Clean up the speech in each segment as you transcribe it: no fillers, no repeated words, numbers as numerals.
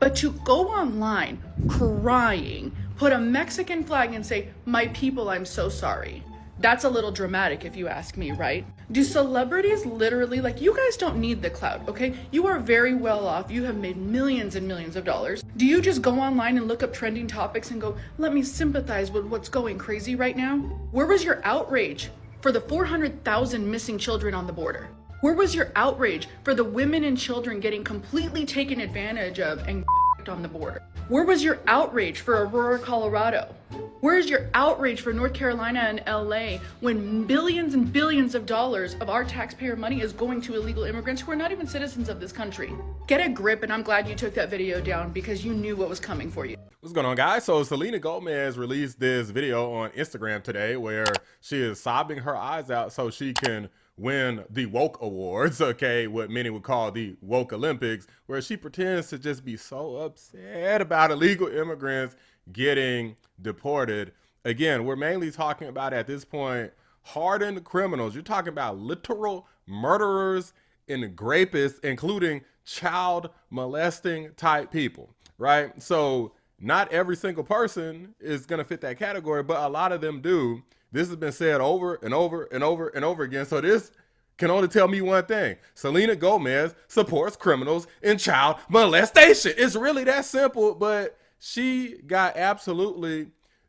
But to go online crying, put a Mexican flag and say, "My people, I'm so sorry." That's a little dramatic if you ask me, right? Do celebrities literally, like, you guys don't need the clout, okay? You are very well off. You have made millions and millions of dollars. Do you just go online and look up trending topics and go, "Let me sympathize with what's going crazy right now"? Where was your outrage for the 400,000 missing children on the border? Where was your outrage for the women and children getting completely taken advantage of and on the border? Where was your outrage for Aurora, Colorado? Where is your outrage for North Carolina and LA when billions and billions of dollars of our taxpayer money is going to illegal immigrants who are not even citizens of this country? Get a grip, and I'm glad you took that video down because you knew what was coming for you. What's going on, guys? So Selena Gomez released this video on Instagram today where she is sobbing her eyes out so she can win the woke awards, okay, what many would call the woke Olympics, where she pretends to just be so upset about illegal immigrants getting deported. Again, we're mainly talking about, at this point, hardened criminals. You're talking about literal murderers and rapists, including child molesting type people, right? So not every single person is going to fit that category, but a lot of them do. This has been said over and over and over and over again. So this can only tell me one thing. Selena Gomez supports criminals in child molestation. It's really that simple, but she got absolutely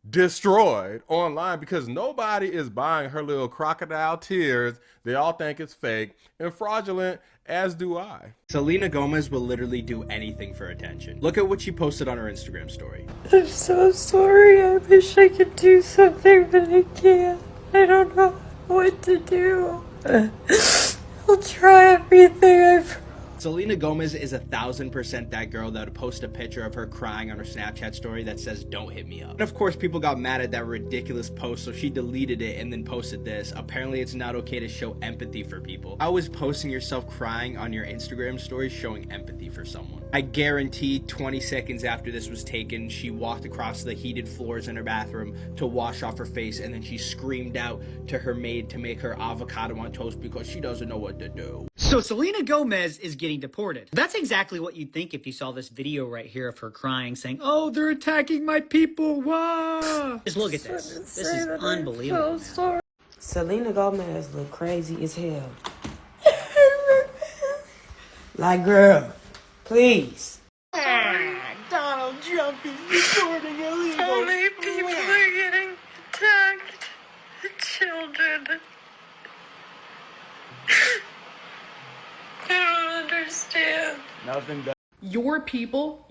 destroyed online because nobody is buying her little crocodile tears. They all think it's fake and fraudulent, as do I. Selena Gomez will literally do anything for attention. Look at what she posted on her Instagram story. I'm so sorry. I wish I could do something, but I can't. I don't know what to do. I'll try everything. Selena Gomez is 1000% that girl that would post a picture of her crying on her Snapchat story that says, "Don't hit me up." And of course, people got mad at that ridiculous post, so she deleted it and then posted this. Apparently, it's not okay to show empathy for people. How is posting yourself crying on your Instagram story showing empathy for someone? I guarantee 20 seconds after this was taken, she walked across the heated floors in her bathroom to wash off her face, and then she screamed out to her maid to make her avocado on toast because she doesn't know what to do. So Selena Gomez is getting deported. That's exactly what you'd think if you saw this video right here of her crying, saying, "Oh, they're attacking my people, whoa." Just look at this. This is unbelievable. So sorry. Selena Gomez look crazy as hell. Like, girl, please. Donald Trump is deporting illegal. So many people are getting attacked. The children. I don't understand. Nothing but Your people,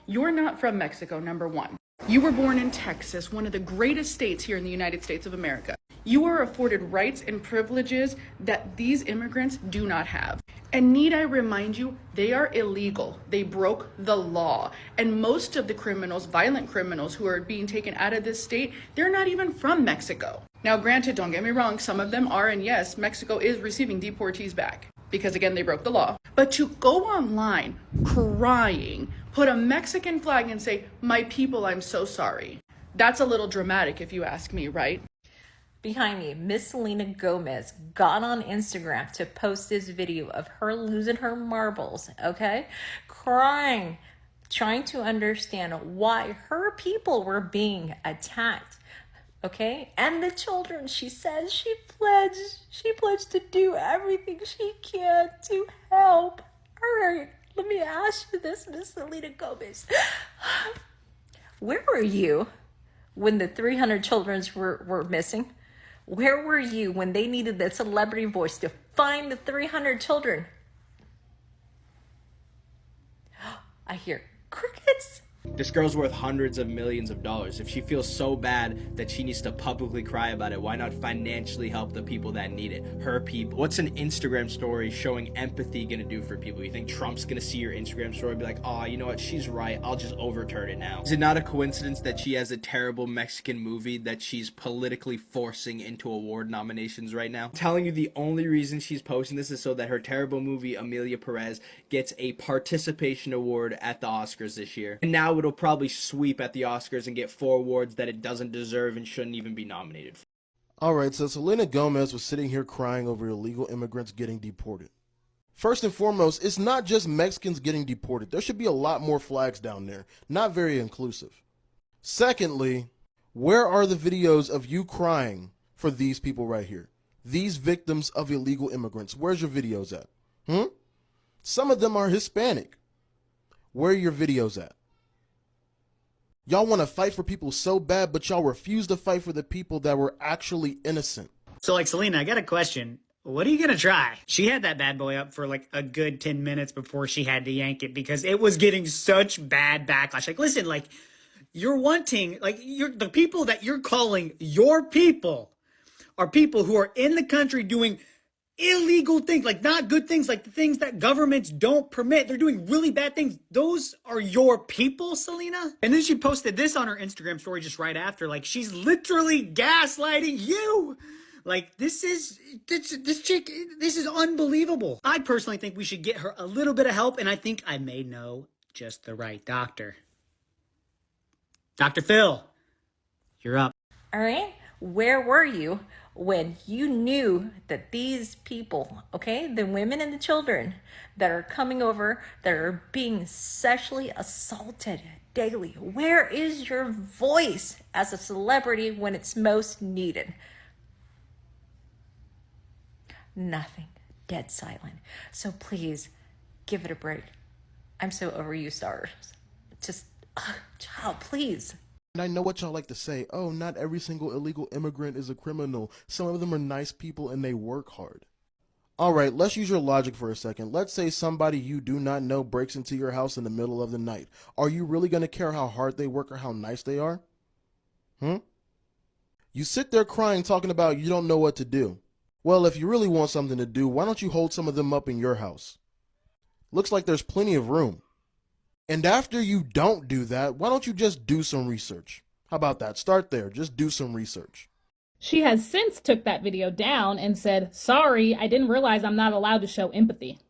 you're not from Mexico, number one. You were born in Texas, one of the greatest states here in the United States of America. You are afforded rights and privileges that these immigrants do not have. And need I remind you, they are illegal. They broke the law. And most of the criminals, violent criminals who are being taken out of this state, they're not even from Mexico. Now, granted, don't get me wrong, some of them are, and yes, Mexico is receiving deportees back, because again, they broke the law. But to go online crying, put a Mexican flag and say, "My people, I'm so sorry." That's a little dramatic if you ask me, right? Behind me, Miss Selena Gomez got on Instagram to post this video of her losing her marbles, okay? Crying, trying to understand why her people were being attacked, okay? And the children, she says she pledged to do everything she can to help. All right, let me ask you this, Miss Selena Gomez. Where were you when the 300 children were missing? Where were you when they needed that celebrity voice to find the 300 children? I hear crickets. this girl's worth hundreds of millions of dollars. If she feels so bad that she needs to publicly cry about it, why not financially help the people that need it? Her people. What's an Instagram story showing empathy gonna do for people? You think Trump's gonna see your Instagram story and be like, oh, you know what, she's right, I'll just overturn it now? Is it not a coincidence that she has a terrible Mexican movie that she's politically forcing into award nominations right now? I'm telling you, the only reason she's posting this is so that her terrible movie, Amelia Perez, gets a participation award at the Oscars this year. And now it'll probably sweep at the Oscars and get 4 awards that it doesn't deserve and shouldn't even be nominated for. All right, so Selena Gomez was sitting here crying over illegal immigrants getting deported. First and foremost, it's not just Mexicans getting deported. There should be a lot more flags down there. Not very inclusive. Secondly, where are the videos of you crying for these people right here? These victims of illegal immigrants. Where's your videos at? Some of them are Hispanic. Where are your videos at? Y'all want to fight for people so bad, but y'all refuse to fight for the people that were actually innocent. So, like, Selena, I got a question. What are you gonna try? She had that bad boy up for like a good 10 minutes before she had to yank it because it was getting such bad backlash. Like, listen, like, you're wanting, like, the people that you're calling your people are people who are in the country doing illegal things, like not good things, like the things that governments don't permit. They're doing really bad things. Those are your people, Selena? And then she posted this on her Instagram story just right after. Like, she's literally gaslighting you. Like, this chick, this is unbelievable. I personally think we should get her a little bit of help, and I think I may know just the right doctor. Dr. Phil, you're up. All right? Where were you when you knew that these people, okay, the women and the children that are coming over, that are being sexually assaulted daily, where is your voice as a celebrity when it's most needed? Nothing. Dead silent. So please, give it a break. I'm so over you, stars. Just, child, please. And I know what y'all like to say. Oh, not every single illegal immigrant is a criminal. Some of them are nice people and they work hard. All right, let's use your logic for a second. Let's say somebody you do not know breaks into your house in the middle of the night. Are you really going to care how hard they work or how nice they are? You sit there crying talking about you don't know what to do. Well, if you really want something to do, why don't you hold some of them up in your house? Looks like there's plenty of room. And after you don't do that, why don't you just do some research? How about that? Start there. Just do some research. She has since took that video down and said, sorry, I didn't realize I'm not allowed to show empathy.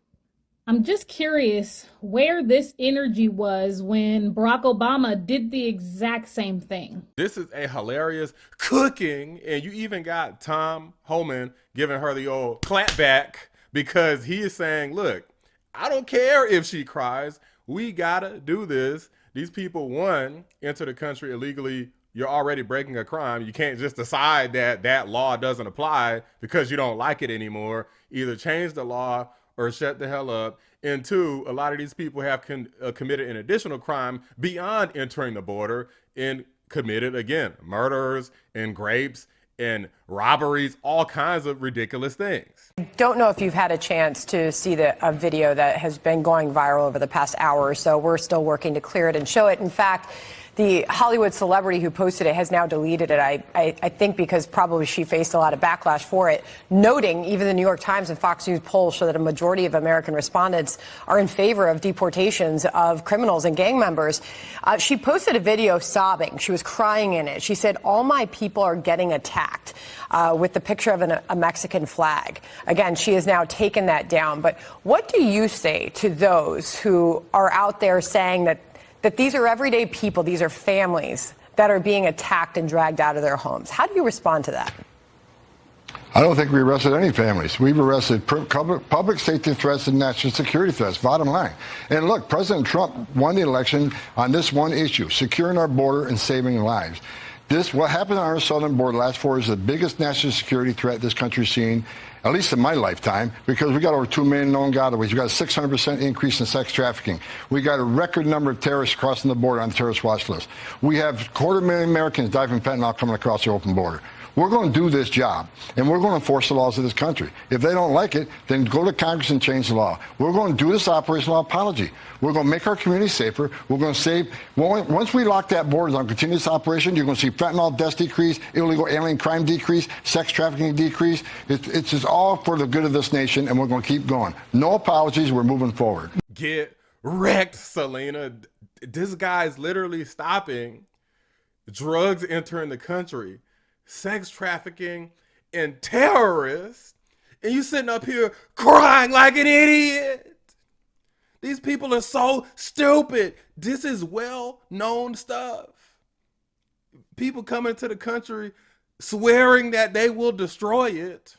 I'm just curious where this energy was when Barack Obama did the exact same thing. This is a hilarious cooking, and you even got Tom Homan giving her the old clap back because he is saying, look, I don't care if she cries. We gotta do this. These people, one, enter the country illegally. You're already breaking a crime. You can't just decide that that law doesn't apply because you don't like it anymore. Either change the law or shut the hell up. And two, a lot of these people have committed an additional crime beyond entering the border and committed, again, murders and rapes and robberies, all kinds of ridiculous things. I don't know if you've had a chance to see a video that has been going viral over the past hour or so. We're still working to clear it and show it. In fact, the Hollywood celebrity who posted it has now deleted it, I think because probably she faced a lot of backlash for it, noting even the New York Times and Fox News polls show that a majority of American respondents are in favor of deportations of criminals and gang members. She posted a video sobbing. She was crying in it. She said, all my people are getting attacked, with the picture of a Mexican flag. Again, she has now taken that down. But what do you say to those who are out there saying that these are everyday people, these are families that are being attacked and dragged out of their homes? How do you respond to that? I don't think we arrested any families. We've arrested public safety threats and national security threats, bottom line. And look, President Trump won the election on this one issue, securing our border and saving lives. What happened on our southern border last 4 years is the biggest national security threat this country's seen, at least in my lifetime, because we got over 2 million known gotaways. We got a 600% increase in sex trafficking. We got a record number of terrorists crossing the border on the terrorist watch list. We have 250,000 Americans die from fentanyl coming across the open border. We're going to do this job, and we're going to enforce the laws of this country. If they don't like it, then go to Congress and change the law. We're going to do this operational apology. We're going to make our community safer. We're going to save. Once we lock that border on continuous operation, you're going to see fentanyl deaths decrease, illegal alien crime decrease, sex trafficking decrease. It's just all for the good of this nation, and we're going to keep going. No apologies. We're moving forward. Get wrecked, Selena. This guy's literally stopping drugs entering the country, sex trafficking, and terrorists, and you sitting up here crying like an idiot. These people are so stupid. This is well-known stuff. People coming to the country swearing that they will destroy it,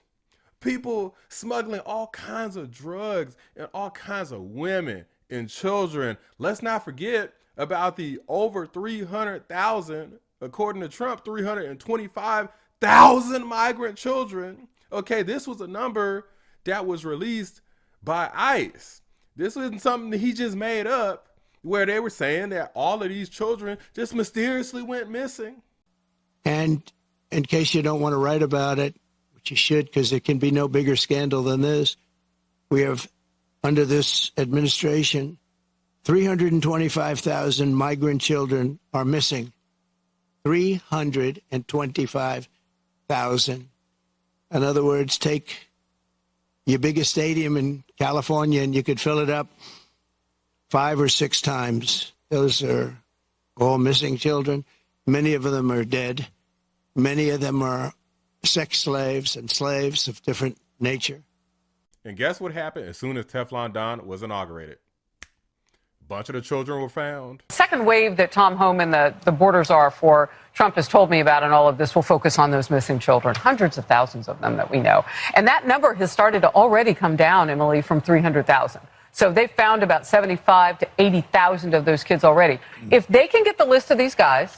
People smuggling all kinds of drugs and all kinds of women and children. Let's not forget about the over 300,000, according to Trump, 325,000 migrant children. Okay, this was a number that was released by ICE. This wasn't something that he just made up, where they were saying that all of these children just mysteriously went missing. And in case you don't want to write about it, which you should, because there can be no bigger scandal than this, we have, under this administration, 325,000 migrant children are missing. 325,000. In other words, take your biggest stadium in California and you could fill it up 5 or 6 times. Those are all missing children. Many of them are dead. Many of them are sex slaves and slaves of different nature. And guess what happened as soon as Teflon Don was inaugurated? A bunch of the children were found. Second wave that Tom Homan, the borders are for Trump, has told me about, and all of this will focus on those missing children, hundreds of thousands of them that we know. And that number has started to already come down, Emily, from 300,000. So they've found about 75 to 80,000 of those kids already. If they can get the list of these guys,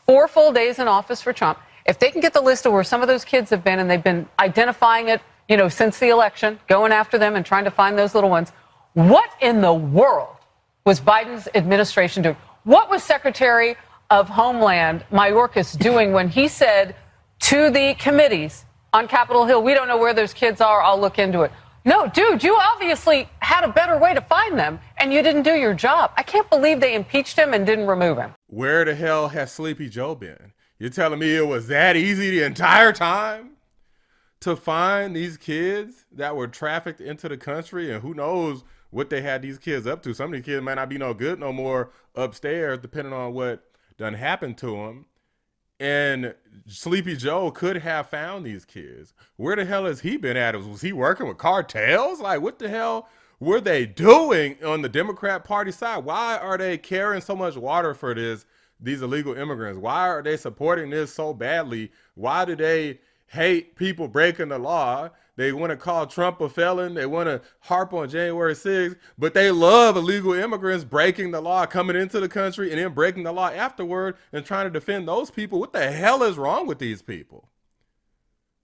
4 full days in office for Trump, if they can get the list of where some of those kids have been, and they've been identifying it, you know, since the election, going after them and trying to find those little ones, what in the world was Biden's administration doing? What was Secretary of Homeland Mayorkas doing when he said to the committees on Capitol Hill, we don't know where those kids are, I'll look into it? No, dude, you obviously had a better way to find them, and you didn't do your job. I can't believe they impeached him and didn't remove him. Where the hell has Sleepy Joe been? You're telling me it was that easy the entire time to find these kids that were trafficked into the country? And who knows what they had these kids up to. Some of these kids might not be no good no more upstairs, depending on what done happened to them. And Sleepy Joe could have found these kids. Where the hell has he been at? Was he working with cartels? Like, what the hell were they doing on the Democrat Party side? Why are they carrying so much water for these illegal immigrants? Why are they supporting this so badly? Why do they hate people breaking the law? They want to call Trump a felon. They want to harp on January 6th, but they love illegal immigrants breaking the law, coming into the country and then breaking the law afterward and trying to defend those people. What the hell is wrong with these people?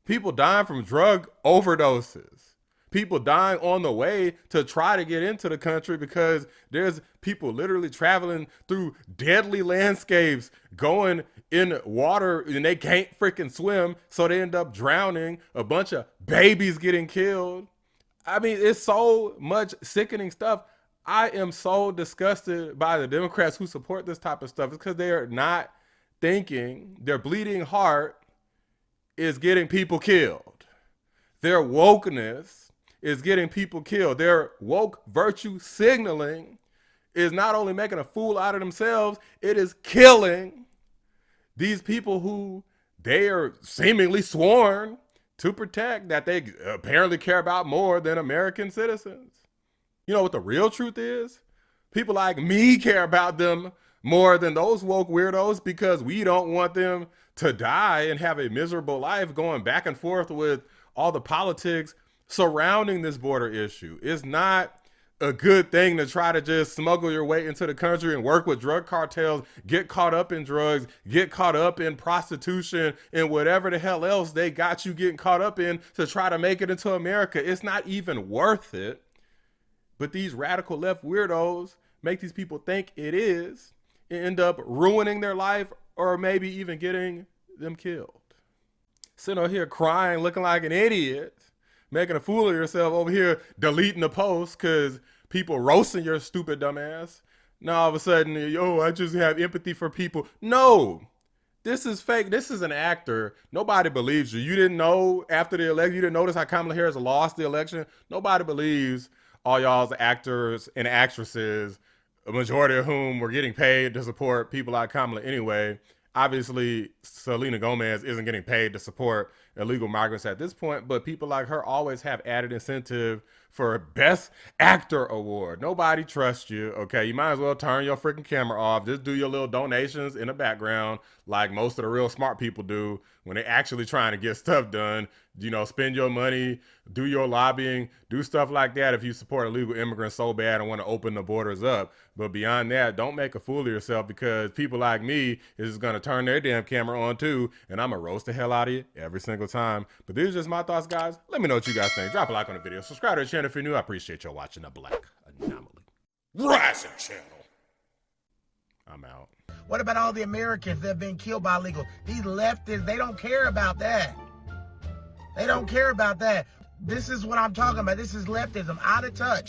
People dying from drug overdoses. People dying on the way to try to get into the country because there's people literally traveling through deadly landscapes, going in water, and they can't freaking swim, so they end up drowning. A bunch of babies getting killed. I mean, it's so much sickening stuff. I am so disgusted by the Democrats who support this type of stuff. It's because they are not thinking. Their bleeding heart is getting people killed. Their wokeness is getting people killed. Their woke virtue signaling is not only making a fool out of themselves, it is killing these people who they are seemingly sworn to protect, that they apparently care about more than American citizens. You know what the real truth is? People like me care about them more than those woke weirdos, because we don't want them to die and have a miserable life going back and forth with all the politics surrounding this border issue. It's not a good thing to try to just smuggle your way into the country and work with drug cartels, get caught up in drugs, get caught up in prostitution and whatever the hell else they got you getting caught up in to try to make it into America. It's not even worth it. But these radical left weirdos make these people think it is and end up ruining their life or maybe even getting them killed. Sitting over here crying, looking like an idiot, making a fool of yourself over here, deleting the post because people roasting your stupid dumb ass. Now all of a sudden, yo, I just have empathy for people. No, this is fake. This is an actor. Nobody believes you. You didn't know after the election. You didn't notice how Kamala Harris lost the election. Nobody believes all y'all's actors and actresses, a majority of whom were getting paid to support people like Kamala anyway. Obviously, Selena Gomez isn't getting paid to support illegal migrants at this point, but people like her always have added incentive for Best Actor Award. Nobody trusts you, okay? You might as well turn your freaking camera off. Just do your little donations in the background like most of the real smart people do when they're actually trying to get stuff done. You know, spend your money, do your lobbying, do stuff like that if you support illegal immigrants so bad and want to open the borders up. But beyond that, don't make a fool of yourself, because people like me is going to turn their damn camera on too, and I'm going to roast the hell out of you every single time. But these are just my thoughts, guys. Let me know what you guys think. Drop a like on the video. Subscribe to the channel if you're new. I appreciate you watching the Black Anomaly Rising channel. I'm out. What about all the Americans that have been killed by illegal? These leftists, they don't care about that. They don't care about that. This is what I'm talking about. This is leftism, out of touch.